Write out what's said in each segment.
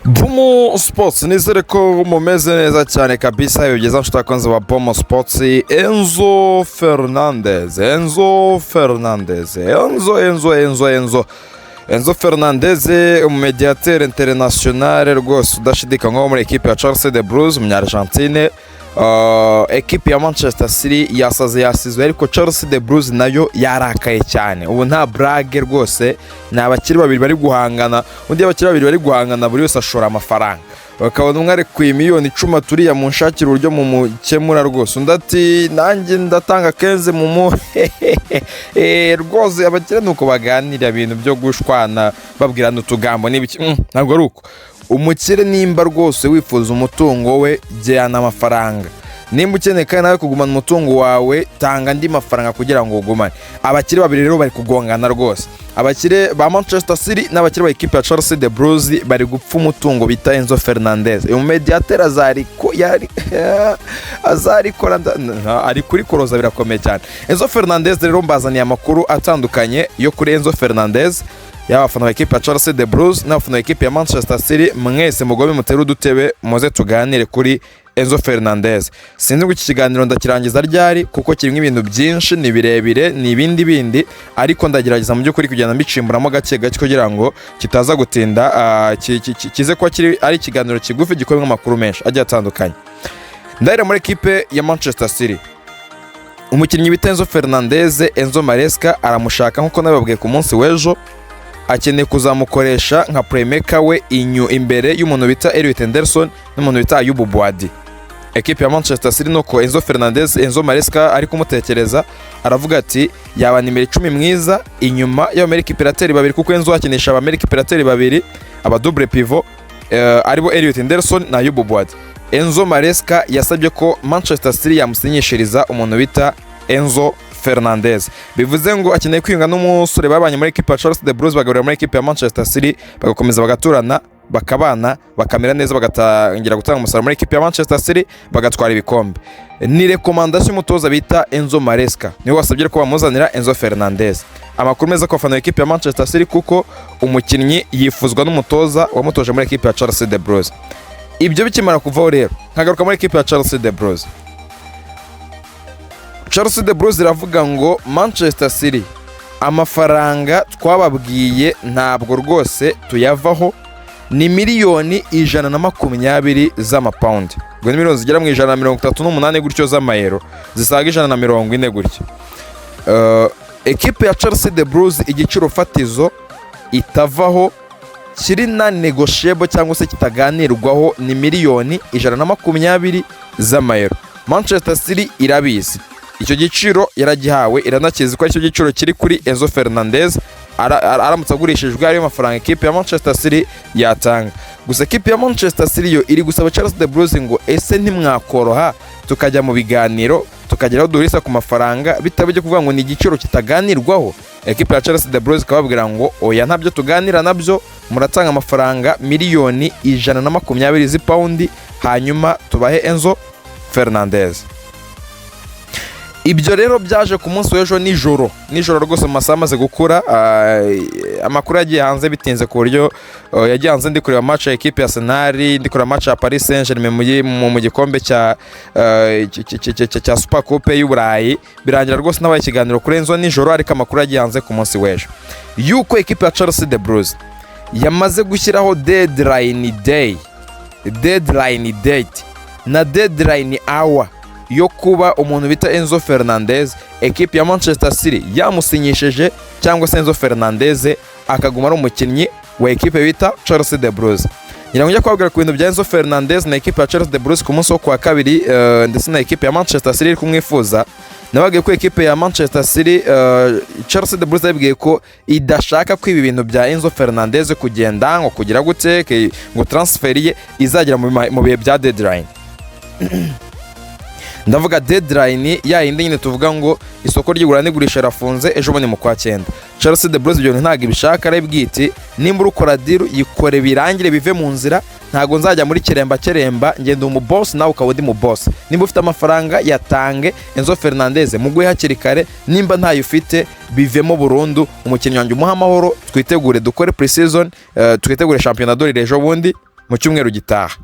Bomo Sports nizere ko mumeze neza cyane kabisa yogeza nshuta kwanza wa Bomo Sports. Enzo Fernandez Fernandez umumediateur international rwose udashidikanywaho muri equipe ya Chelsea de Blues umunyargentine. Equipe ya Manchester City yasizwe ariko Chelsea de Blues nayo yarakaye cyane. Ubu nta brage rwose, ni abakiri babiri bari guhangana, undi abakiri babiri bari guhangana buri wese ashora amafaranga. Bakabona umwe ari ku miliyoni 10 turiya mu nshakira uburyo mu mukemura rwose, undi ati nanjye ndatanga kenze mu rwose. Abakire nuko baganira ibintu byo gushwana babwirana utugambo n'ibiki, ntabwo ari uko. Umukire nimba rwose wifuza umutungo we jyana amafaranga, nimba ukeneye kandi nawe kugumana umutungo wawe tanga andi mafaranga kugira ngo ugumane. Abakire babiri rero bari kugongana rwose, abakire ba Manchester City n'abakire ba equipe ya Chelsea de Blues bari gupfa umutungo bita Enzo Fernandez. Umumediateur azarikora ari kuri koroza birakomeye cyane. Enzo Fernandez rero mbazaniye amakuru atandukanye yo kuri Enzo Fernandez, y'abafana ba equipe ya Chelsea de Blues n'abafana ba equipe ya Manchester City. Mwese mugobe mutera udutebe muze tuganire kuri Enzo Fernandez. Sinzi ngo iki kiganiro ndakirangiza ryari kuko kirimo ibintu byinshi, ni birebire, ni ibindi ariko ndagerageza mu by'ukuri kugenda mbicimburamo gake gake kugira ngo kitaza gutinda, kize ko ari ikiganiro kigufi gikomeye amakuru menshi agiye atandukanye. Ndahera muri equipe ya Manchester City. Umukinnyi bita Enzo Fernandez, Enzo Maresca aramushaka nkuko nababwiye ku munsi w'ejo, akeneye kuzamukoresha nka playmaker we imbere y'umuntu bita Elliot Anderson n'umuntu bita Ayubu Boadi. Equipe ya Manchester City nuko Enzo Maresca ari kumutekereza, aravuga ati yaba nimero 10 mwiza inyuma y'America Pirateri babiri, kuko Enzo akinisha America Pirateri babiri aba double pivot, aribo Elliot Anderson na Ayubu Boadi. Enzo Maresca yasabye ko Manchester City yamusinyishiriza umuntu bita Enzo Fernandez. Bivuze ngo akeneye kwiyunga n'umusore babanye muri equipe ya Chelsea de Blues bagarura muri equipe ya Manchester City, bagakomeza bagaturana, bakabana, bakamera neza, bagatangira gutanga umusaruro muri equipe ya Manchester City, bagatwara ibikombe. Ni recommandation y'umutoza bita Enzo Maresca niwe wasabye ko bamuzanira Enzo Fernandez. Amakuru meza ko afana equipe ya Manchester City kuko umukinnyi yifuzwa n'umutoza wamutoje muri equipe ya Chelsea de Blues. Ibyo bikimara kuvaho rero nkagaruka muri equipe ya Chelsea de Blues. Chelsea de Blues iravuga ngo Manchester City amafaranga twababwiye ntabwo rwose tuyavaho, ni miliyoni 120 z'amapaundi, ngo ni miliyoni zigera mu 138 gutyo z'amayero, zisaga 140 gutyo. Equipe ya Chelsea de Blues igiciro fatizo itavaho kiri na negotiable cyangwa se kitaganirwaho ni miliyoni 120 z'amayero. Manchester City irabizi icyo giciro yaragihawe, iranakizi ko icyo giciro kiri kuri Enzo Fernandez. Aramutse agurishijwe ariyo mafaranga equipe ya Manchester City yatanga. Gusa equipe ya Manchester City yo iri gusaba Chelsea de Blues ngo ese ntimwakoroha tukajya mu biganiro tukageraho duhurisa ku mafaranga bitabije kuvuga ngo ni igiciro kitaganirwaho. Equipe ya Chelsea de Blues kababwira ngo oya ntabyo tuganira nabyo, muratanga amafaranga miliyoni 120 z'ipaundi hanyuma tubahe Enzo Fernandez. Ibyo rero byaje ku munsi w'ejo nijoro rwose mu masaha amaze gukura. Amakuru yagiye hanze bitinze ku buryo yagiye hanze ndi kureba match ya equipe ya Arsenal, ndi kureba match ya Paris Saint-Germain mu gikombe cya Super Coupe y'Uburayi, birangira rwose nabaye ikiganiro kuri Enzo nijoro, ariko amakuru yagiye hanze ku munsi w'ejo yuko equipe ya Chelsea de Blues yamaze gushyiraho deadline date na deadline hour yo kuba umuntu bita Enzo Fernandez equipe ya Manchester City yamusinyishije, cyangwa se Enzo Fernandez akaguma ari umukinnyi wa equipe bita Chelsea de Blues. Njya kwabwira ku bintu bya Enzo Fernandez na equipe ya Chelsea de Blues ku munsi wo kwa kabiri, ndetse na equipe ya Manchester City iri kumwifuza. Nabagiye ko equipe ya Manchester City Chelsea de Blues yabwiye ko idashaka ko ibi bintu bya Enzo Fernandez kugenda ngo kugira gute ngo transfer ye izagira mu bihe bya deadline. Ndavuga deadline ya yindi nyine tuvuga ngo isoko ry'igura n'igurisha rafunze ejo bone mu kwa 9. Chelsea de Blues ibyo ntago ibishaka, arabwiti nimba urukora deal yikore birangire bive mu nzira, ntago nzajya muri keremba ngende umu boss nawe ukawudi mu boss. Nimba ufite amafaranga yatange Enzo Fernandez mugwe hakiri kare, nimba ntayo ufite bivemo burundu. Umukinnyi wanjye umuha amahoro, twitegure dukore pre-season, twitegure championnat d'Or ejo bundi mu cyumweru gitaha.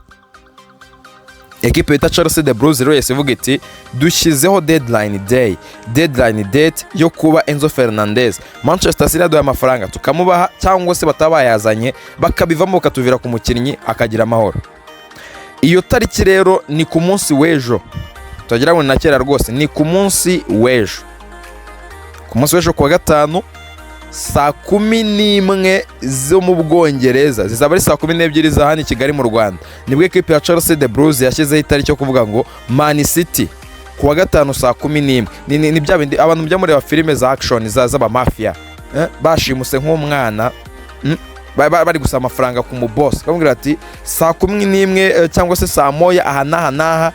Ekipe bita Chelsea the Blues rero yese ivuga iti dushyizeho deadline date yo kuba Enzo Fernandez. Manchester City yaduhaye amafaranga tukamubaha, cyangwa se batabayazanye bakabivamo bakatuvira ku mukinnyi akagira amahoro. Iyo tariki rero ni ku munsi w'ejo, turagira ngo na kera rwose, ni ku munsi w'ejo, kuwa gatanu saa 11 zo mu Bwongereza, zizaba ari saa 12 za hano i Kigali mu Rwanda. Nibwo ekipe ya Chelsea the Blues yashyizeho itariki yo kuvuga ngo Man City kuwa gatanu saa 11. Ni bya bindi abantu mujya mureba filime za action z'aba mafia, bashimuse nk'umwana bari gusaba amafaranga ku mu boss, kamubwira ati saa 11 cyangwa se saa moya aha n'aha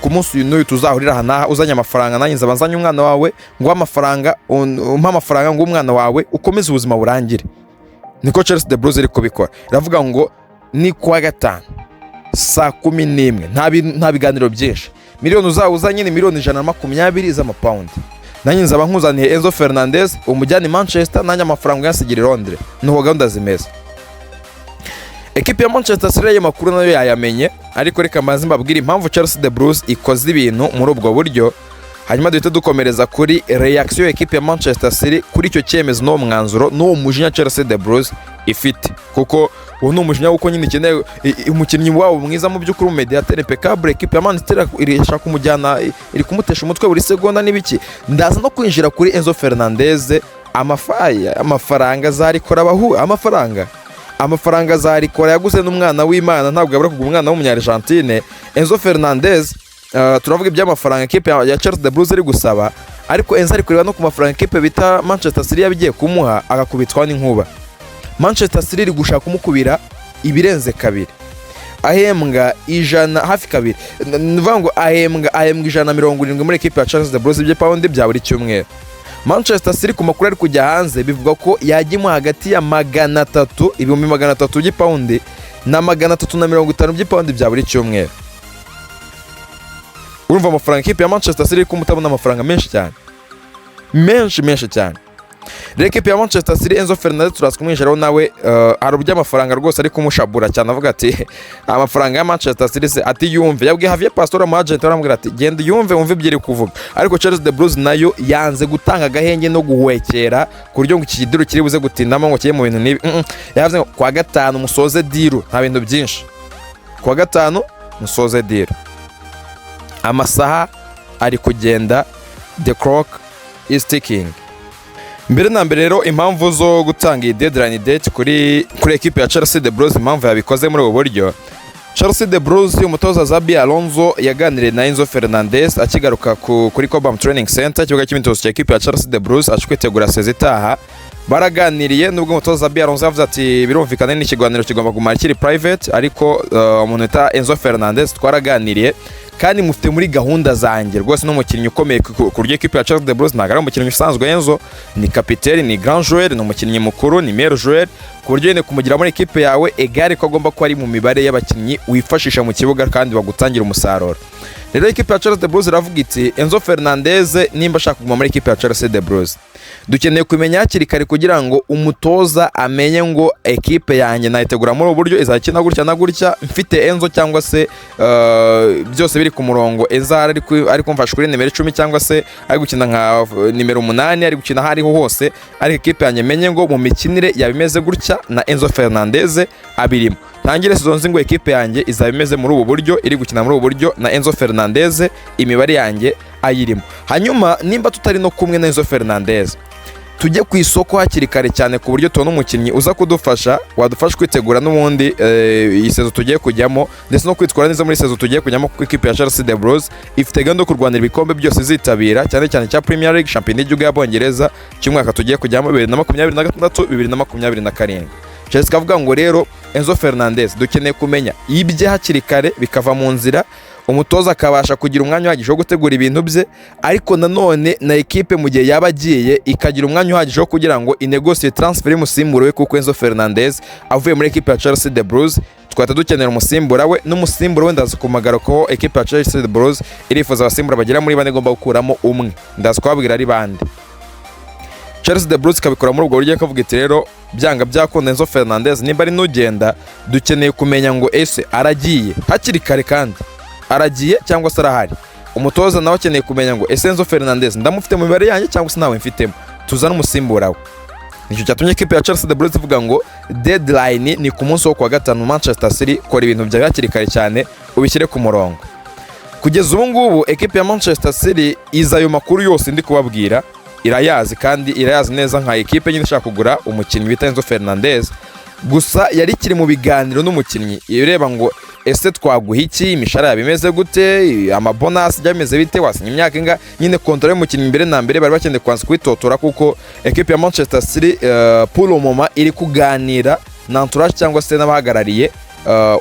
ku munsi uyu tuzahurira aha n'aha, uzanye amafaranga nanjye nzaba nzanye umwana wawe, ngo amafaranga umpa amafaranga ngo umwana wawe ukomeze ubuzima burangire. Niko Chelsea the Blues iri kubikora, iravuga ngo ni kuwa gatanu saa 11, nta biganiro byinshi. Miliyoni uzawuzanye ni miliyoni 120 z'amapaundi, nanjye nzaba nkuzaniye Enzo Fernandez umujyane Manchester, nanjye amafaranga yansigira i Londres. Nuho gahunda zimeze. Ekipe ya Manchester City ayo makuru nayo yayamenye, ariko reka maze mbabwira impamvu Chelsea the Blues ikoze ibintu muri ubwo buryo, hanyuma duhita dukomereza kuri reaction ekipe ya Manchester City kuri icyo cyemezo no mwanzuro no mujinya Chelsea the Blues ifite, kuko uwo ni umujinya uko nyine ikeneye umukinnyi wabo mwiza mu by'ukuri, mediateur impeccable. Ekipe ya Manchester irashaka kumujyana, iri kumutesha umutwe buri segonda n'ibiki. Ndaza no kwinjira kuri Enzo Fernandez, amafaranga zarikora abahu, amafaranga zarikora yaguze n'umwana w'Imana, ntabwo yabura kugura umwana w'umunyargentine. Enzo Fernandez turavuga iby'amafaranga ekipe ya Chelsea the Blues iri gusaba, ariko Enzo ari kureba no ku mafaranga ekipe bita Manchester City yabigiye kumuha agakubitwa n'inkuba. Manchester City iri gushaka kumukubira ibirenze kabiri, ahembwa hafi kabiri, nivuga ngo ahembwa 170 muri ekipe ya Chelsea the Blues by'ipaundi bya buri cyumweru. Manchester City ku makuru ari kujya hanze bivuga ko yajyimo hagati ya 300 by'ipaundi na 350 by'ipaundi bya buri cyumweru. Urumva amafaranga ekipe ya Manchester City kumutabona amafaranga menshi cyane, menshi cyane. Ekipe ya Manchester City Enzo Fernandez turaza kumwinjiraho nawe, hari by'amafaranga rwose ari kumushabura cyane, avuga ati amafaranga ya Manchester City ati yumve, yabwiye Javier Pastore mu agent aramubwira ati genda wumve ibyiri kuvuga. Ariko Chelsea the Blues nayo yanze gutanga agahenge no guhwekera ku buryo ngo iki kidiro kiri buze gutindamo ngo kiye mu bintu nibi. Yavuze ngo kwa gatanu musoze deal, nta bintu byinshi, kwa gatanu musoze deal. Amasaha ari kugenda, the clock is ticking. Mbere na mbere rero impamvu zo gutanga iyi deadline date kuri ekipe ya Chelsea the Blues, impamvu yabikoze muri ubu buryo, Chelsea the Blues umutoza Xabi Alonso yaganiriye na Enzo Fernandez akigaruka kuri Cobham Training Center, ikibuga cy'imyitozo cya ekipe ya Chelsea the Blues, ashikwitegura sezitaha. Baraganiriye nubwo umutoza Xabi Alonso yavuze ati birumvikana n'ikiganiro kigomba gumara kiri private, ariko umuntu eta Enzo Fernandez twaraganiriye kandi mufite muri gahunda zanjye rwose, n'umukinnyi ukomeye ku buryo ekipe ya Chelsea the Blues ntabwo ari umukinnyi usanzwe. Enzo ni kapiteni, ni grand joueur, ni umukinnyi mukuru, ni meilleur joueur, ku buryo nyine kumugira muri ekipe yawe egare ko agomba kuba ari mu mibare y'abakinnyi wifashisha mu kibuga kandi bagutangira umusaruro. Rero ekipe ya Chelsea the Blues iravuga iti Enzo Fernandez nimba ashaka kuguma muri ekipe ya Chelsea the Blues, dukeneye kumenya hakiri kare kugira ngo umutoza amenye ngo ekipe yanjye nayitegura muri ubu buryo, izakina gutya na gutya, mfite Enzo cyangwa se byose biri ku murongo. Enzo ari kumfasha kuri nimero 10 cyangwa se ari gukina nka nimero 8, ari gukina hariho hose, ariko ekipe yanjye menye ngo mu mikinire yabimeze gutya na Enzo Fernandez abirimo. Ntangire сезон ngo ekipe yanjye izabimeze muri ubu buryo, iri gukina muri ubu buryo na Enzo Fernandez, imibare yanjye ayirimo. Hanyuma nimba tutari no kumwe na Enzo Fernandez, tujye ku isoko hakiri kare cyane ku buryo tubona umukinnyi uza kudufasha, wadufasha kwitegura n'ubundi iyi sezo tugiye kujyamo, ndetse no kwitwara neza muri sezo tugiye kujyamo ku ekipe ya Chelsea the Blues. Ifite gahunda yo kurwanira ibikombe byose izitabira, cyane cyane cya Premier League, Champions League y'Abongereza cy'umwaka tugiye kujyamo 2026 2027. Chelsea kavuga ngo rero Enzo Fernandez dukeneye kumenya ibye hakiri kare bikava mu nzira, umutoza akabasha kugira umwanya uhagije wo gutegura ibintu bye, ariko nanone na ekipe mu gihe yaba agiye ikagira umwanya uhagije wo kugira ngo inegosie transfer y'umusimbura we, kuko Enzo Fernandez avuye muri ekipe ya Chelsea the Blues twahita dukenera umusimbura we, n'umusimbura we ndaza kumagara ko ekipe ya Chelsea the Blues irifuza abasimbura bagera muri 4 igomba gukuramo umwe, ndaza kubabwira ari bande. Chelsea the Blues kabikora muri ubwo buryo kavuga iti rero byanga byakunda Enzo Fernandez nimba ari nugenda dukeneye kumenya ngo ese aragiye hakiri kare kandi aragiye cyangwa se arahari. Umutoza nawe akeneye kumenya ngo ese Enzo Fernandez ndamufite mu mibare yanjye cyangwa se nawe mfitemo tuzana umusimbura we. Nicyo cyatumye ikipe ya Chelsea the Blues ivuga ngo deadline ni ku munsi wo kuwa gatanu Manchester City kora ibintu bya hakiri kare cyane ubishyire ku murongo. Kugeza ubu ngubu ekipe ya Manchester City iza ayo makuru yose ndi kubabwira irayazi kandi irayazi neza nka ekipe nyine ishaka kugura umukinnyi bita Enzo Fernandez. Gusa yari kiri mu biganiro n'umukinnyi ireba ngo ese twaguha iki, imishahara bimeze gute, amabonus byameze bite, wasinye imyaka inga nyine kontra y'umukinnyi imbere na mbere bari bakeneye kwanza kwitotora kuko ekipe ya Manchester City pour le moment iri kuganira na entourage cyangwa se n'abahagarariye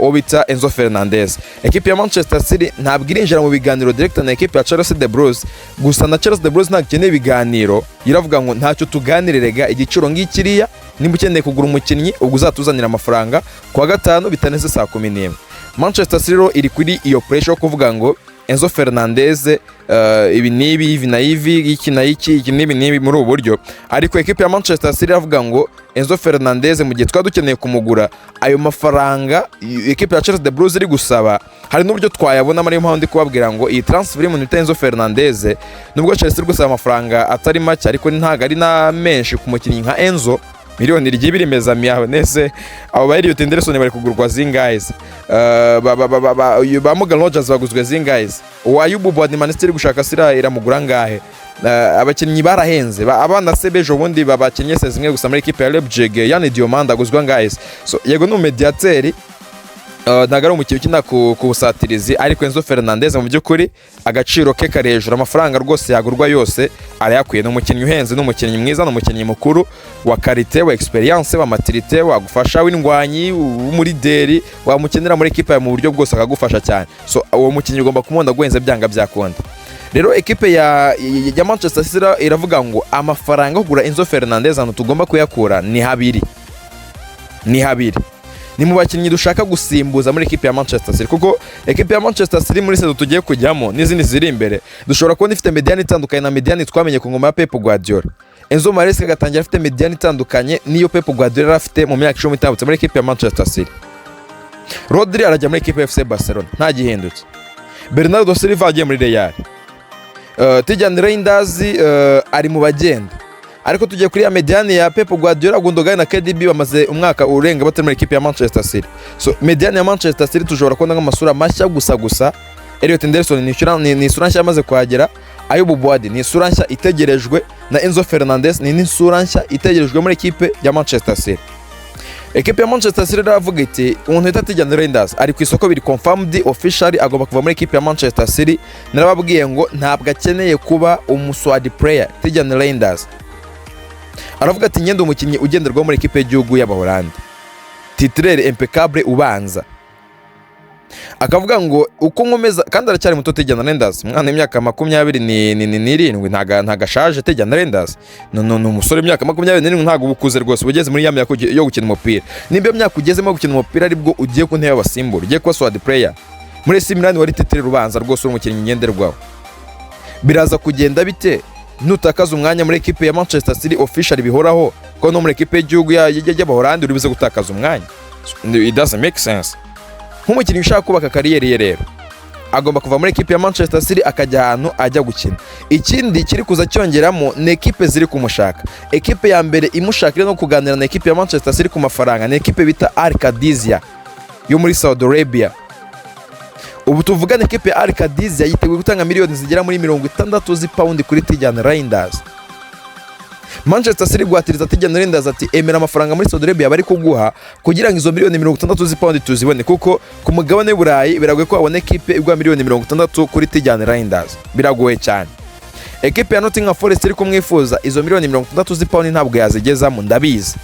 uwo bita Enzo Fernandez. Ekipe ya Manchester City ntabwo irinjira mu biganiro direct na ekipe ya Chelsea the Blues, gusa na Chelsea the Blues ntabwo ikeneye ibiganiro, iravuga ngo ntacyo tuganirerega igiciro ngikiriya, nimba ukeneye kugura umukinnyi ubwo uzatuzanira amafaranga kuwa gatanu bitaneze saa 11. Manchester City iri kuri iyo pressure yo kuvuga ngo Enzo Fernandez ibi nibi ivi na ivi iki na iki nibi nibi muri ubu buryo, ariko ekipe ya Manchester City iravuga ngo Enzo Fernandez mu gihe dukeneye kumugura ayo mafaranga ekipe ya Chelsea the Blues iri gusaba hari n'uburyo twayabona muri mpamvu ndi kubabwira ngo iyi transfer y'umuntu bita Enzo Fernandez nubwo Chelsea iri gusaba amafaranga atari make ariko ntago ari na menshi ku mukinnyi nka Enzo. Miliyoni ry'ibiri mezami yawe nese abo bayiri utenderesone bari kugurwa zingayiz ba Morgan Rogers baguzwe zingayiz Ayubu Bande Manchester gushaka sira iramugura ngahe. Abakinnyi barahenze abana sebejo bundi babakinnye sezimwe gusa muri equipe ya Leipzig yani Diomande aguzwa ngayiz. So yego no mediateur ntago ari umukinnyi ukina ku busatirizi ariko Enzo Fernandez mu by'ukuri agaciro ke kari hejuru, amafaranga rwose yagurwa yose arayakwiye. N'umukinnyi uhenze, n'umukinnyi mwiza, n'umukinnyi mukuru wa karite wa experience wa maturité wagufasha w'indwanyi w'umurideri wamukenera muri equipe mu buryo bwose akagufasha cyane. So uwo mukinnyi ugomba kumubona guhenze byanga byakunda. Rero equipe ya Manchester City iravuga ngo amafaranga kugura Enzo Fernandez hano tugomba kuyakura ni habiri. Ni mu bakinnyi dushaka gusimbuza muri ekipe ya Manchester City kuko ekipe ya Manchester City muri sezo tugiye kujyamo n'izindi ziri imbere dushobora kubona ifite mediane itandukanye na mediane twamenye ku ngoma ya Pep Guardiola. Enzo Maresca gatangira afite mediane itandukanye niyo Pep Guardiola afite mu myaka 10 itambutse muri ekipe ya Manchester City. Rodri arajya muri ekipe ya FC Barcelona nta gihindutse. Bernardo Silva agiye muri Real. Tayali Reinders ari mu bagenda. Ariko tugiye kuri ya mediane ya Pep Guardiola, Gundogan na KDB bamaze umwaka urenga batari muri ekipe ya Manchester City. So mediane ya Manchester City tushobora kubona nk'amasura mashya gusa Elliot Henderson ni isura nshya yamaze kuhagera, Ayubu Bande ni isura nshya itegerejwe, na Enzo Fernandez ni isura nshya itegerejwe muri ekipe ya Manchester City. Ekipe ya Manchester City iravuga iti umuntu wita Tayali Reinders ari ku isoko biri confirmed officially agomba kuva muri ekipe ya Manchester City. Narababwiye ngo ntabwo akeneye kuba umuswadi player. Tayali Reinders aravuga ati ngende umukinnyi ugenderwaho muri ekipe y'igihugu y'Abahorandi, titulaire impeccable ubanza. Akavuga ngo uko nkomeza kandi aracyari muto Tayali Reinders, mwana w'imyaka 27 ntagashaje. Tayali Reinders no umusore w'imyaka 27 ntago bukuze rwose, bugeze muri ya myaka yo gukina umupira. Nimba myaka ugezemo gukina umupira aribwo ugiye ku ntebe y'abasimbura, ugiye kuba squad player muri AC Milan wari titulaire ubanza rwose umukinnyi ngenderwaho. Biraza kugenda bite nutakaza umwanya muri ekipe ya Manchester City officially bihoraho ko no muri ekipe y'igihugu y'Abahorandi uribuze gutakaza umwanya? It doesn't make sense. Nk'umukinnyi ushaka kubaka kariyeri ye rero agomba kuva muri ekipe ya Manchester City akajya ahantu ajya gukina. Ikindi kiri kuza cyongeramo ni ekipe ziri kumushaka. Ekipe ya mbere imushakira no kuganira na ekipe ya Manchester City ku mafaranga ni ekipe bita Aragenda yo muri Saudi Arabia. Ubu tuvugana ekipe ya Aragenda yiteguye gutanga miliyoni zigera muri 60 z'ipaundi kuri Tayali Reinders. Manchester City gwatiriza Tayali Reinders ati emera amafaranga muri Saudi Arabia bari kuguha kugira ngo izo miliyoni 60 z'ipaundi tuzibone, kuko ku mugabane w'Uburayi biragoye ko abone ekipe igwa miliyoni 60 kuri Tayali Reinders, biragoye cyane. Ekipe ya Nottingham Forest iri kumwifuza izo miliyoni 60 z'ipaundi ntabwo yazigezamo, ndabizi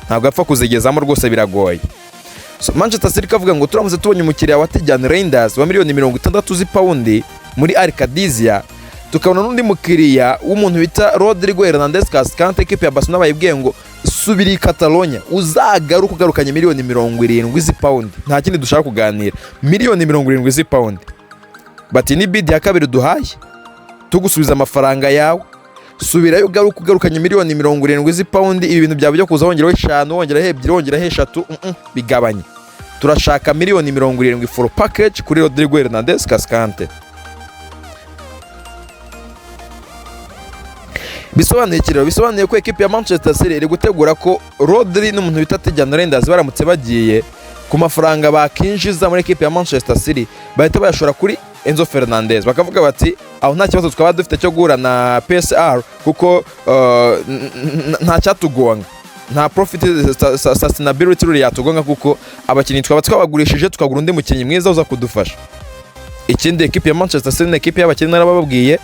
ntabwo apfa kuzigezamo rwose, biragoye. So Manchester City kavuga ngo turamuze tubonye umukiriya wa Tayali Reinders wa miliyoni 60 z'ipaundi muri Aragenda, tukabona n'undi mukiriya w'umuntu bita Rodrigo Hernandez Cascante. Ekipe ya Barcelona bayibwiye ngo subira i Catalonia uzagaruka ugarukanye miliyoni 70 z'ipaundi, nta kindi dushaka kuganira, miliyoni 70 z'ipaundi. Bati ni bid ya kabiri duhaye tugusubiza amafaranga yawe. subirayo ugarukanye miliyoni 70 z'ipawundi, ibi bintu byawe byo kuza wongeraho 5 wongeraho 2 wongeraho 3 bigabanye. Turashaka miliyoni 70 full package kuri Rodrigo Hernandez Cascante. Bisobanuye ko ekipe ya Manchester City iri gutegura ko Rodri n'umuntu bita Hernandez baramutse bagiye ku mafaranga bakinjiza muri ekipe ya Manchester City bahita bayashora kuri Enzo Fernandez, bakavuga bati aho nta kibazo twaba dufite cyo guhura na PSR kuko nta cyatugonga, nta profit sustainability ruri yatugonga kuko abakinnyi twaba twabagurishije tukagura undi mukinnyi mwiza uza kudufasha. Ikindi ekipe ya Manchester City ni ekipe y'abakinnyi narababwiye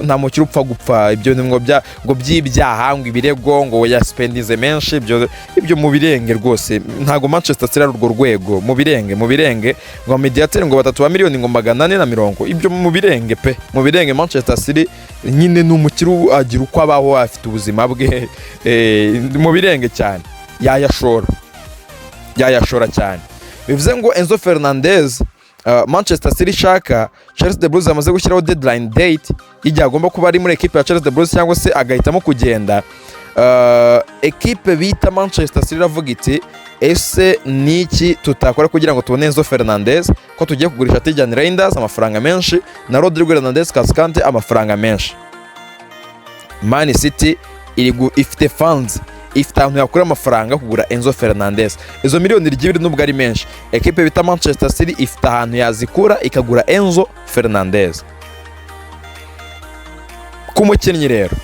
nta mukiri upfa gupfa, ibyo ngo by'ibyaha ngo ibirego ngo yaspendinze menshi, ibyo mu birenge rwose ntago Manchester City ari urwo rwego. Mu birenge ngo mediateur ngo 3 miliyoni ngo 440, ibyo mu birenge pe, mu birenge Manchester City nyine n'umukiri agira uko abaho afite ubuzima bwe mu birenge cyane, yayashora cyane. Bivuze ngo Enzo Fernandez Manchester City shaka Chelsea the Blues amaze gushyiraho deadline date igihe agomba kuba ari muri ekipe ya Chelsea the Blues cyangwa se agahitamo kugenda. Ekipe bita Manchester City ravuga iti ese niki tutakora kugira ngo tubone Enzo Fernandez, ko tugiye kugurisha Hernandez amafaranga menshi na Rodrigo Hernandez Cascante amafaranga menshi. Man City ifite funds, ifite ahantu yakura amafaranga kugura Enzo Fernandez. Izo miliyoni 2 nubwo ari menshi, ekipe bita Manchester City ifite ahantu yazikura ikagura Enzo Fernandez. Kumukinnyi rero,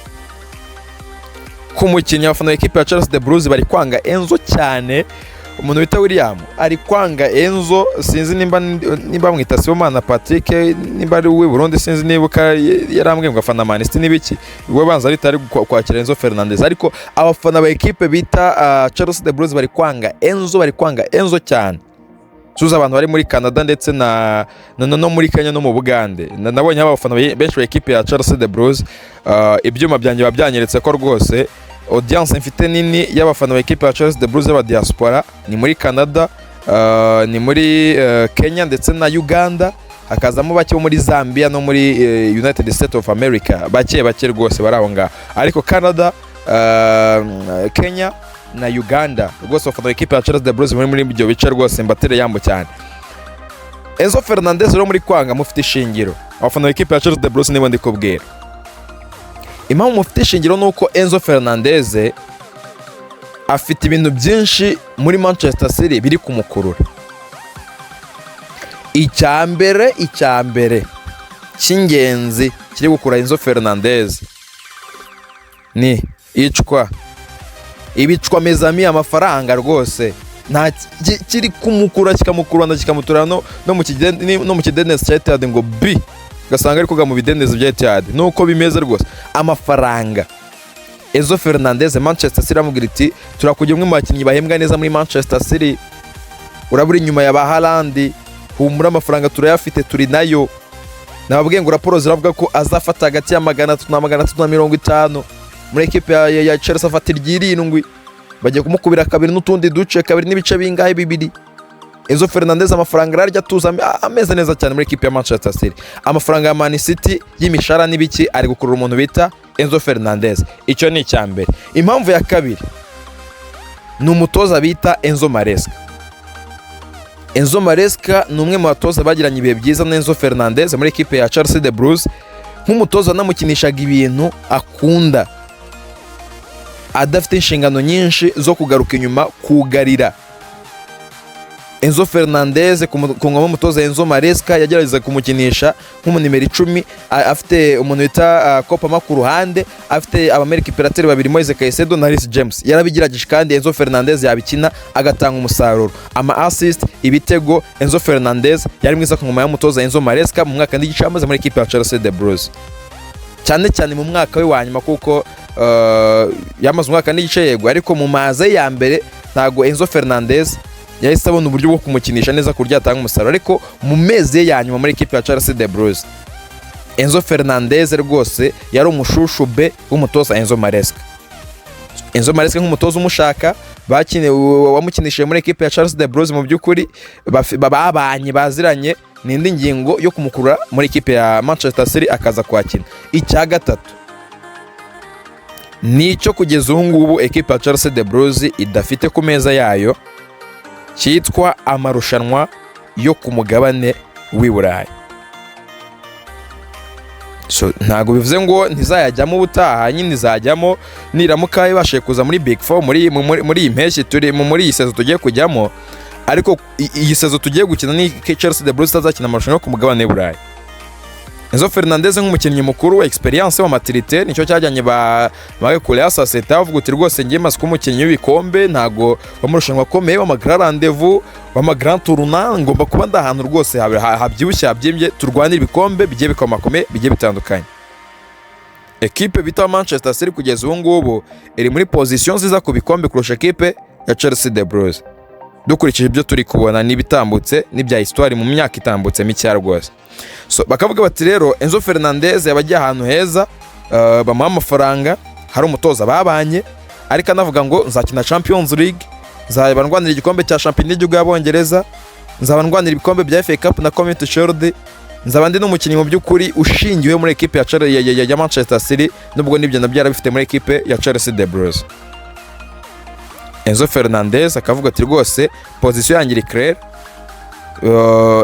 kumukinnyi abafana b'ekipe ya Chelsea the Blues bari kwanga Enzo cyane. Umuntu bita William ari kwanga Enzo, sinzi nimba mwita Sibomana Patrick, nimba ari we Burundi sinzi nibuka yarambwiye ngo afana Man City nibiki we banza ari kwakira Enzo Fernandez, ariko abafana ba ekipe bita Chelsea the Blues bari kwanga Enzo cyane. Suza abantu bari muri Canada ndetse no muri Kenya no mu Bugande, nabonye abafana benshi ba ekipe ya Chelsea the Blues, ibyuma byanjye babyanyeretse ko rwose audience mfite nini y'abafana ba ekipe ya Chelsea the Blues y'aba diaspora ni muri Canada, ni muri Kenya ndetse na Uganda, hakazamo bake muri Zambia no muri United States of America, bake rwose bari aho ngaho, ariko Canada, Kenya na Uganda rwose abafana ba ekipe ya Chelsea the Blues muri ibyo bice rwose mbatere yambo cyane. Enzo Fernandez rero muri kwanga mufite ishingiro, abafana ba ekipe ya Chelsea the Blues nibo ndikubwira. Impamvu mufite ishingiro nuko Enzo Fernandez afite ibintu byinshi muri Manchester City biri kumukurura. Icyambere cy'ingenzi kiri gukura Enzo Fernandez ni ibicwa mezami amafaranga rwose, nta kiri kumukura kikamukurana kikamutura no mu kidendezi cya Etihad ngo bi gasanga ariko ga mu bidendezi bya Etihad nuko bimeze rwose amafaranga. Enzo Fernandez Manchester City amubwira iti turakugira umwe mu bakinnyi bahembwa neza muri Manchester City, uraburi nyuma ya ba Haaland, humura amafaranga turayafite turi nayo. Nababwiye ngo raporo ziravuga ko azafata hagati ya 300 na 350 muri ekipe ya Chelsea, afata 7 bagiye kumukubira kabiri n'utundi duce kabiri n'ibice bingahe 2. Enzo Fernandez amafaranga ararya tuza ameze neza cyane muri ekipe ya Manchester City. Amafaranga ya Man City y'imishara n'ibiki ari gukurura umuntu bita Enzo Fernandez. Icyo ni icyambere. Impamvu ya kabiri ni umutoza bita Enzo Maresca. Enzo Maresca ni umwe mu batoza bagiranye ibihe byiza na Enzo Fernandez muri ekipe ya Chelsea the Blues, nk'umutoza namukinishaga ibintu akunda, adafite inshingano nyinshi zo kugaruka inyuma kugarira. Enzo Fernandez ku ngoma umutoza Enzo Maresca yagerageza kumukinisha nk'umunimero 10, afite umuntu bita Kopama ku ruhande, afite abamerika operateri babiri Moise Caicedo na Reece James. Yarabigiragisha kandi Enzo Fernandez yabikina agatanga umusaruro, ama assist, ibitego. Enzo Fernandez yari mwiza ku ngoma y'umutoza Enzo Maresca mu mwaka n'igice amaze muri equipe ya Chelsea the Blues, cyane mu mwaka we wa nyuma kuko yamaze umwaka n'igice yego, ariko mu maze ya mbere ntago Enzo Fernandez yahise abona uburyo bwo kumukinisha neza kurya atanga umusaruro, ariko mu mezi ya nyuma muri equipe ya Chelsea the Blues Enzo Fernandez rwose yari umushushu be w'umutoza Enzo Maresca. Enzo Maresca nk'umutoza umushaka wamukinishije muri equipe ya Chelsea the Blues, mu byukuri babanye baziranye, n'indi ngingo yo kumukurura muri ekipe ya Manchester City akaza kwakina. Icya gatatu nicyo kugeza ubu ngubu ekipe ya Chelsea de Blues idafite ku meza yayo, cyitwa amarushanwa yo ku mugabane w'i Burayi. So ntago bivuze ngo ntizayajyamo ubutaha, nyine izajyamo niramuka ibashe kuza muri Big Four muri iyi mpeshyi turi muri iyi sezo tugiye kujyamo, ariko iyi sezo tugiye gukina ni Chelsea de Blues itazakina amarushanwa yo ku mugabane w'i Burayi. Enzo Fernandez nk'umukinnyi mukuru wa experience wa maturité nicyo cyajyanye ba Yarakaye Saseta avuga uti rwose ngiye maze kumukinnyi w'ibikombe, ntago bamurushanwa akomeye b'amagrand rendez-vous b'amagrand tournant, ngomba kuba ndahantu rwose habyibushye habyimbye turwanira ibikombe bigiye bikomakomeye bigiye bitandukanye. Ekipe bita Manchester City kugeza ubu ngubu iri muri position nziza ku bikombe kurusha ekipe ya Chelsea de Blues, dukurikije ibyo turi kubona n'ibitambutse n'ibya histoire mu myaka itambutse mike rwose. So bakavuga bati rero Enzo Fernandez yabagiye ahantu heza, bamuha amafaranga, hari umutoza babanye, ariko anavuga ngo nzakina Champions League, nzaba ndwanira igikombe cya Champions League y'Abongereza, nzaba ndwanira ibikombe bya FA Cup na Community Shield, nzaba ndi n'umukinnyi mu by'ukuri ushingiwe muri ekipe ya Manchester City, nubwo nibyo nabyo yarabifite muri ekipe ya Chelsea de Blues. Enzo Fernandez akavuga ati rwose position yanjye iri claire,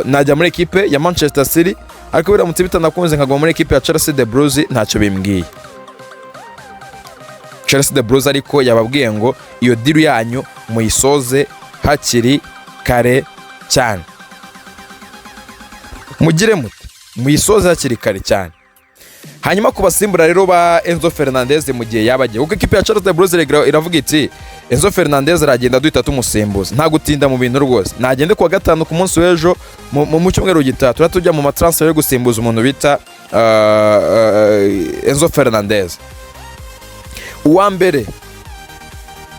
najya muri ekipe ya Manchester City, ariko biramutse bitanakunze nkagwa muri ekipe ya Chelsea de Blues ntacyo bimbwiye. Chelsea de Blues ariko yababwiye ngo iyo deal yanyu muyisoze hakiri kare cyane, mugire muti muyisoze hakiri kare cyane. Hanyuma ku basimbura rero ba Enzo Fernandez mu gihe yabagiye, kuko ekipe ya Chelsea de Blues iravuga iti Enzo Fernandez aragenda duhita tumusimbuza, nta gutinda mu bintu rwose, nagende kuwa gatanu ku munsi w'ejo mu cyumweru gitaha tujya mu matransfer yo gusimbuza umuntu bita Enzo Fernandez. Uwa mbere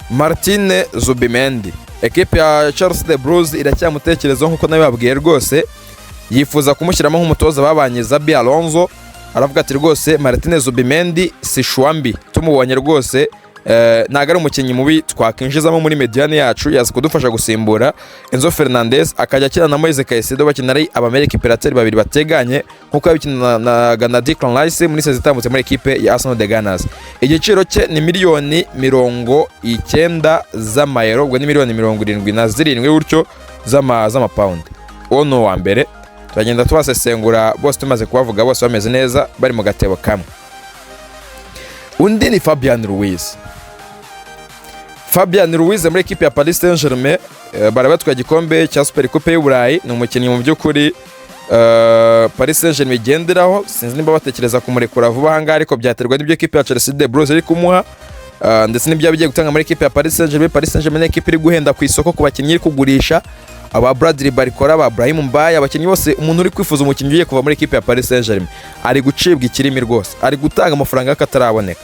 Martin Zubimendi, ekipe ya Chelsea de Blues iracyamutekerezaho nkuko nawe babwiye rwose, yifuza kumushyiramo nk'umutoza babanye Xabi Alonso. Aravuga ati rwose Martin Zubimendi si shwambi, tumubonye rwose ntago ari umukinnyi mubi twakinjizamo muri mediane yacu, yaza kudufasha gusimbura Enzo Fernandez, akajya akina na Moise Caicedo, bakina ari Abamerika Imperatori babiri bateganye nkuko yabikinanaga na Declan Rice muri sezo itambutse muri ekipe ya Arsenal de Gunners. Igiciro cye ni miliyoni 90 z'amayero, ubwo ni miliyoni 77 gutyo z'amapawundi. Uwo ni uwa mbere, turagenda tubasesengura bose tumaze kubavuga, bose bameze neza bari mu gatebo kamwe. Undi ni Fabian Ruiz muri ekipe ya Paris Saint-Germain, barabatwaye igikombe cya Super Coupe y'u Burayi. Ni umukinnyi mu by'ukuri Paris Saint-Germain igenderaho, sinzi nimba batekereza kumurekura vuba ahangaha, ariko byaterwa n'ibyo ekipe ya Chelsea de Blues iri kumuha, ndetse n'ibyo bigiye gutanga muri ekipe ya Paris Saint-Germain. Paris Saint-Germain ni ekipe iri guhenda ku isoko ku bakinnyi iri kugurisha, aba Bradley Barcola, aba Brahim Mbaye, abakinnyi bose umuntu uri kwifuza umukinnyi ugiye kuva muri ekipe ya Paris Saint-Germain ari gucibwa ikirimi rwose, ari gutanga amafaranga akataraboneka.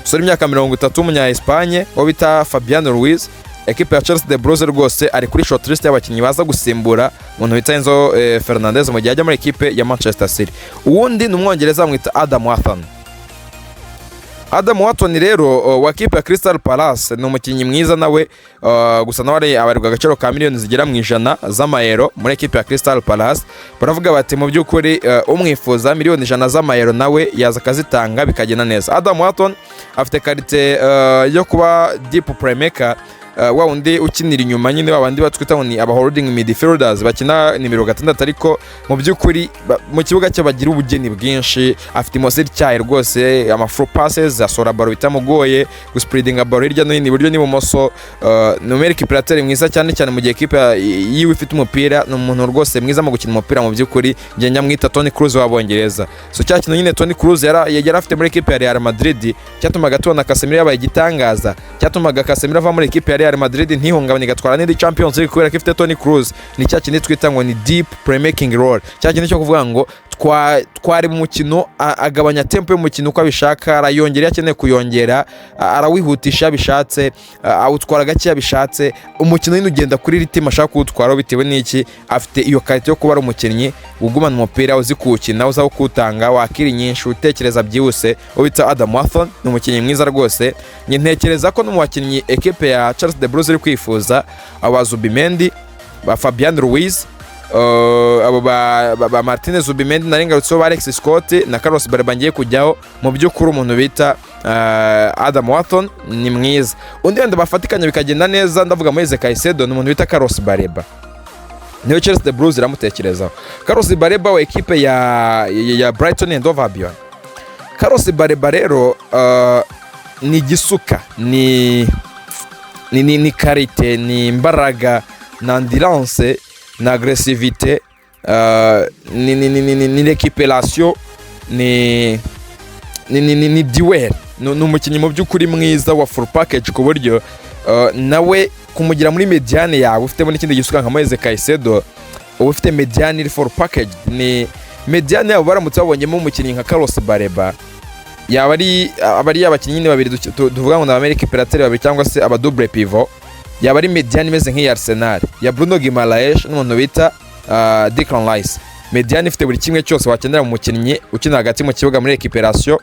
Sori imyaka 30 w'umunya Espagne wo bita Fabian Ruiz, ekipe ya Chelsea de Blues rwose ari kuri shortlist y'abakinnyi baza gusimbura umuntu bita Enzo Fernandez mu gihe ajya muri ekipe ya Manchester City. Uwundi ni umwongereza bamwita Adam Wharton rero wa ekipe ya Crystal Palace, ni umukinnyi mwiza nawe, gusa nawe abarirwa agaciro ka miliyoni zigera mu 100 z'amayero muri ekipe ya Crystal Palace. Baravuga bati mu by'ukuri umwifuza miliyoni 100 z'amayero nawe yaza akazitanga bikagenda neza. Adam Wharton afite karite yo kuba deep playmaker, wa wundi ukinira inyuma nyine, wa bandi batwita ngo ni aba holding midfielders bakina nimero 6, ariko mu by'ukuri mu kibuga cyo bagira ubugeni bwinshi, afite imoseri cyaye rwose, ama through passes, asora baro bitamugoye, guspreadinga baro hirya no hino iburyo n'ibumoso. Numeric player mwiza cyane cyane mu gihe ekipe yiwe ifite umupira, ni umuntu rwose mwiza mu gukina umupira mu by'ukuri, ngiye nyamwita Toni Kroos w'Abongereza. So cya kintu nyine Toni Kroos yari afite muri ekipe ya Real Madrid, cyatumaga tubona Casemiro yabaye igitangaza, cyatumaga Casemiro ava muri ekipe ya Real Madrid ntihungabanye gatwara n'indi Champions League kubera ko ifite Toni Kroos. Ni cya kintu twita ngo ni deep playmaking role, cya kintu cyo kuvuga ngo twari mu mukino agabanya tempo y'umukino uko abishaka, arayongera akeneye kuyongera, arawihutisha bishatse, awutwara gake bishatse, umukino nyine ugenda kuri ritime ashaka kuwutwara bitewe n'iki, afite iyo karite yo kuba ari umukinnyi ugumana umupira uzi kuwukina, uzaho kuwutanga, wakira nyinshi, utekereza byihuse. Ubita Adam Wharton ni umukinnyi mwiza rwose, ntekereza ko no mu bakinnyi ekipe ya Chelsea de Blues iri kwifuza aba Zubimendi, ba Fabian Ruiz, abo ba Martinez Zubimendi narengarutseho ba Alex Scott na Carlos Bareba ngiye kujyaho mu by'ukuri umuntu bita Adam Watson ni mwiza. Undi wenda bafatikanya bikagenda neza ndavuga Moise Caicedo n'umuntu bita Carlos Bareba. Niyo Chelsea the Blues iramutekerezaho. Carlos Bareba wa equipe ya Brighton and Hove Albion. Carlos Bareba rero ni gisuka ni karite ni imbaraga na endurance na agressivité ni récupération ni duel n'umukinnyi mu by'ukuri mwiza wa full package ku buryo nawe kumugira muri mediane yawe ufitemo n'ikindi gisuka nka Moise Caicedo uba ufite mediane iri full package ni mediane yabo baramutse babonyemo umukinnyi nka Carlos Bareba yaba ari abakinnyi babiri tuvuga ngo na Amerika Imperatrice babiri cyangwa se aba double pivot yaba ari mediane imeze nk'iya Arsenal ya Bruno Guimaraes n'umuntu bita Declan Rice. Mediane ifite buri kimwe cyose wakenera mu mukinnyi ukina hagati mu kibuga muri récupération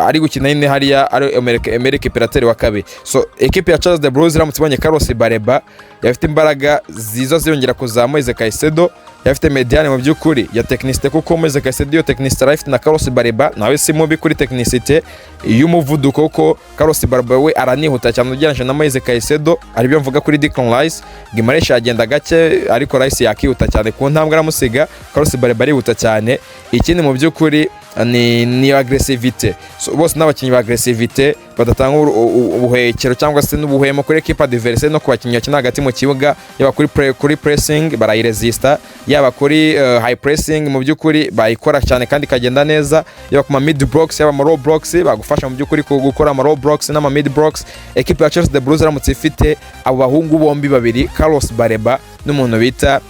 ari gukina ine hariya ari Amerika Imperatrice wa kabiri. So equipe ya Charles de Blues iramutse ibonye Carlos Bareba yafite imbaraga zizo ziyongera kuza Moise Caicedo yafite mediane mu by'ukuri ya technicité kuko Moise Caicedo yo technicité life na Carlos Bareba nawe si mubi kuri technicité y'umuvuduko ko Carlos Bareba we aranihuta cyane ugereranyije na Moise Caicedo aribyo mvuga kuri Declan Rice. Guimaraes agenda gake ariko Rice yakihuta cyane ku ntambwe aramusiga. Carlos Bareba arihuta cyane. Ikindi mu by'ukuri ni aggressivité. So bose n'abakinnyi ba aggressivité badatanga ubuhekero cyangwa se n'ubuhemo kuri equipe adversaire no kubakinnyi bakina hagati mu kibuga yaba kuri pressing barayiresista yaba kuri high pressing mu by'ukuri bayikora cyane kandi kagenda neza yaba kuma mid blocks yaba low blocks bagufasha mu by'ukuri gukora low blocks n'ama mid blocks. Equipe ya Chelsea the Blues iramutse ifite abo bahungu bombi babiri Carlos Bareba n'umuntu bita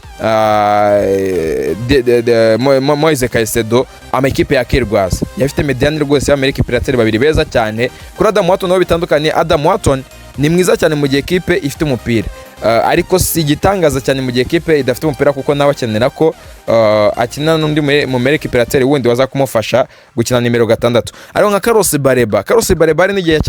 Moise Caicedo amakipe ya Kirgwas yafite mediane rwose y'Amerika Imperatrice babiri beza cyane. Kuri Adam Watson no bitandukanye. Adam Watson ni mwiza cyane mu gihe equipe ifite umupira ariko si igitangaza cyane mu gihe equipe idafite umupira kuko nawe akenera ko akina n'undi mu Amerika Imperatrice wundi waza kumufasha gukina nimero 6 ariho nka Carlos Bareba. Carlos Bareba ari n'igihe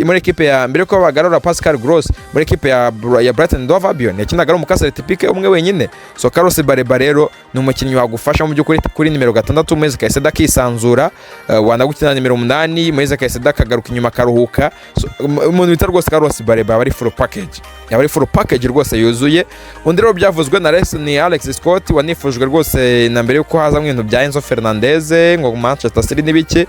muri equipe ya mbere ko bagarura Pascal Gross muri equipe ya Brighton and Hove Albion yakinaga ari umukasere typique umwe wenyine. So Carlos Bareba rero ni umukinnyi wagufasha mu by'ukuri kuri nimero 6 Moise Caicedo akisanzura wanagukina nimero 8 Moise Caicedo akagaruka inyuma karuhuka. So umuntu bita rwose Carlos Bareba bari full package yabari full package rwose yuzuye. Undi rero byavuzwe na ni Alex Scott wanifujwe rwose na mbere yuko haza ibintu bya Enzo Fernandez ngo Manchester City n'ibiki.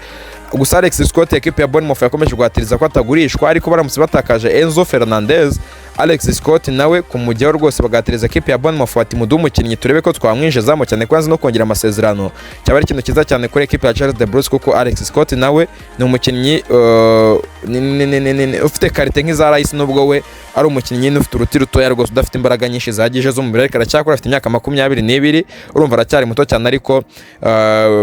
Gusa Alex Scott equipe ya Bournemouth yakomeje guhatiriza ko atagurishwa ariko baramutse batakaje Enzo Fernandez Alex Scott nawe kumujyaho rwose bagatiriza equipe ya Bournemouth bati mudu umukinnyi turebe ko twamwinjizamo cyane kwanza no kongera amasezerano cyaba ari ikintu kiza cyane kuri equipe ya Charles de Blues kuko Alex Scott nawe ni umukinnyi ufite karite nk'iza Rice nubwo we ari umukinnyi ufite uruti rutoya rwose udafite imbaraga nyinshi zagije z'umubiri ariko aracyakora afite imyaka 22 urumva aracyari muto cyane ariko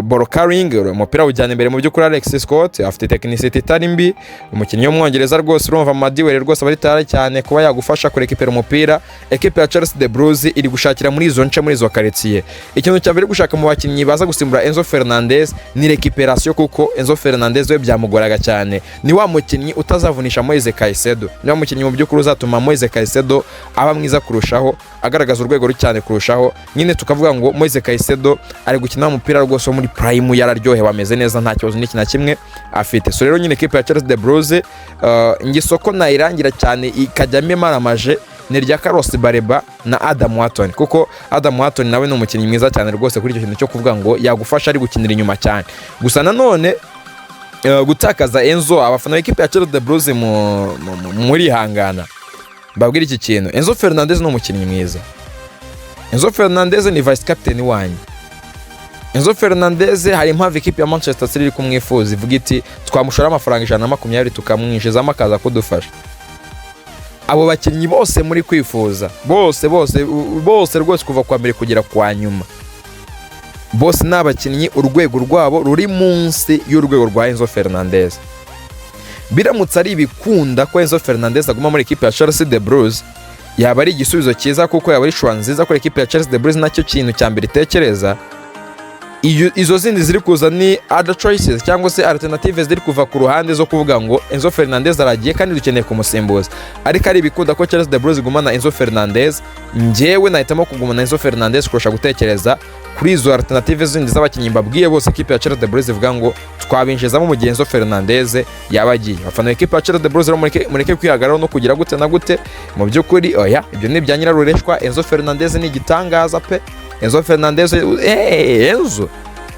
ball carrying umupira ujyana imbere mu by'ukuri Alex Scott afite technicité itari mbi umukinnyi w'umwongereza rwose urumva Madiwere rwose bari tara cyane kuba yagufasha kurekipera umupira. Equipe ya Chelsea the Blues iri gushakira muri izo nce muri izo quartier. Ikintu cyambere gushaka mu bakinnyi baza gusimbura Enzo Fernandez ni recuperation kuko Enzo Fernandez we byamugoraga cyane. Ni wa mukinnyi utazavunisha Moise Caicedo. Ni wa mukinnyi mu by'ukuri uzatuma Moise Caicedo aba mwiza kurushaho agaragaza urwego rucyane kurushaho. Nyine tukavuga ngo Moise Caicedo ari gukina umupira rwose muri prime yararyohe bameze neza nta kibazo n'iki na kimwe afite. So rero nyine equipe ya Chelsea the Blues ngisoko nayirangira cyane ikajyame maramaje ni rya Carlos Bareba na Adam Watson kuko Adam Watson nawe ni umukinnyi mwiza cyane rwose kuri icyo kintu cyo kuvuga ngo yagufasha ari gukinira inyuma cyane. Gusa nanone gutakaza Enzo abafana b'ikipe ya Chelsea the Blues muri hangana babwira iki kintu. Enzo Fernandez ni umukinnyi mwiza. Enzo Fernandez ni vice captain wanyu. Enzo Fernandez hari impamvu ikipe ya Manchester City iri kumwifuza ivuga iti twamushora amafaranga 120 tukamwinjizamo akaza kudufasha. Abo bakinnyi bose muri kwifuza bose rwose kuva kwa mbere kugera kwa nyuma bose n'abakinnyi urwego rwabo ruri munsi y'urwego rwa Enzo Fernandez. Biramutse ari bikunda ko Enzo Fernandez aguma muri equipe ya Chelsea the Blues yaba ari igisubizo cyiza kuko yaba ari shwa nziza kuri equipe ya Chelsea the Blues nacyo kintu cya mbere itekereza izo zindi ziri kuza ni other choices cyangwa se alternatives ziri kuva ku ruhande zo kuvuga ngo Enzo Fernandez aragiye kandi dukeneye kumusimbuza, ariko ari ibikunda ko Chelsea the Blues igumana Enzo Fernandez. Njyewe nahitamo kugumana Enzo Fernandez kurusha gutekereza kuri izo alternatives zindi z'abakinnyi mbabwiye bose. Ikipe ya Chelsea the Blues ivuga ngo twabinjizamo mu gihe Enzo Fernandez yabagiye. Abafana b'ikipe ya Chelsea the Blues mureke kwihagararaho no kugira gute na gute, mu by'ukuri oya, ibyo ni ibya nyirarureshwa. Enzo Fernandez ni igitangaza pe. Enzo Fernandez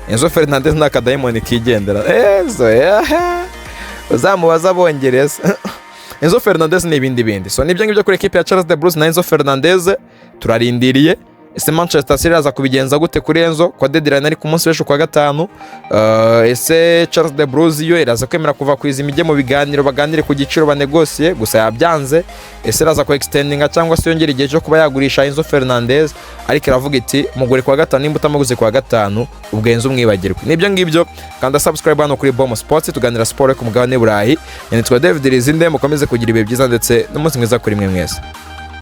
Enzo Fernandez ni akadayimoni kigendera. Uzamubaza abongereza. Enzo Fernandez ni ibindi. So nibyo ngibyo kuri equipe ya Chelsea the Blues na Enzo Fernandez turarindiriye. Ese Manchester City aza kubigenza gute kuri Enzo kwa deadline ari ku munsi w'ejo kwa gatanu? Ese Chelsea the Blues yo iraza kwemera kuva ku izi mijye mu biganiro baganire ku giciro banegosie, gusa yabyanze. Ese iraza ku extendinga cyangwa se yongera igihe cyo kuba yagurisha Enzo Fernandez, ariko iravuga iti mugure kwa gatanu, nimba utamuguze kwa gatanu ubwo Enzo umwibagirwe. Nibyo ngibyo, kanda subscribe hano kuri Bomb Sports tuganira sport ku mugabane Burayi. Nitwa David Rizinde, mukomeze kugira ibihe byiza ndetse n'umunsi mwiza kuri mwe mwese.